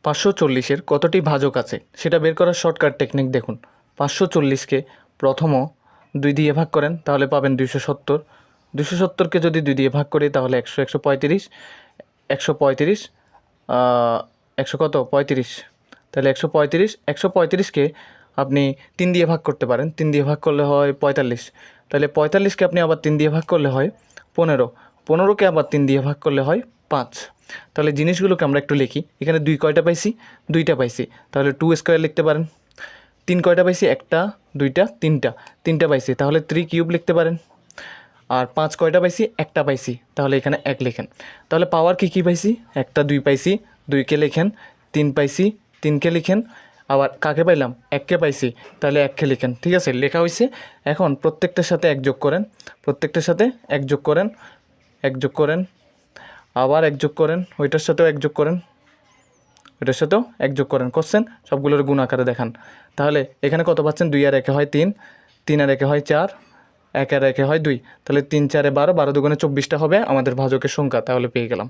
540-এর কতটি ভাজক আছে সেটা বের করার শর্টকাট টেকনিক দেখুন। 540-কে প্রথমও 2 দিয়ে ভাগ করেন তাহলে পাবেন 270। 270-কে যদি 2 দিয়ে ভাগ করি তাহলে 100, 135, 135, 100 কত 35, তাহলে 135, 135-কে আপনি 3 দিয়ে ভাগ করতে পারেন। 3 দিয়ে ভাগ করলে হয় 45, তাহলে 45-কে আপনি আবার 3 দিয়ে ভাগ করলে হয় 15, 15-কে আবার 3 দিয়ে ভাগ করলে হয় 5। তাহলে জিনিসগুলোকে আমরা একটু লিখি। এখানে 2 কয়টা পাইছি? 2টা পাইছি, তাহলে 2 স্কোয়ার লিখতে পারেন। 3 কয়টা পাইছি? 1টা 2টা 3টা, 3টা পাইছি, তাহলে 3 কিউব লিখতে পারেন। আর 5 কয়টা পাইছি? 1টা পাইছি, তাহলে এখানে 1 লেখেন। তাহলে পাওয়ার কী পাইছি? 1টা 2 পাইছি, 2কে লেখেন। 3 পাইছি, 3কে লিখেন। আবার কাকে পাইলাম? 1কে পাইছি, তাহলে 1কে লিখেন। ঠিক আছে, লেখা হয়েছে। এখন প্রত্যেকটার সাথে 1 যোগ করেন, প্রত্যেকটার সাথে 1 যোগ করেন, 1 যোগ করেন, আবার 1 যোগ করেন, ওইটার সাথেও 1 যোগ করেন, ওইটার সাথেও 1 যোগ করেন। করছেন? সবগুলোর গুণ আকারে দেখান। তাহলে এখানে কত পাচ্ছেন? 2 আর 1 হয় 3, 3 আর 1 হয় 4, 1 আর 1 হয় 2, তাহলে 3 4 12, 12 দুগুণে 24টা হবে আমাদের ভাজকের সংখ্যা। তাহলে পেয়ে গেলাম।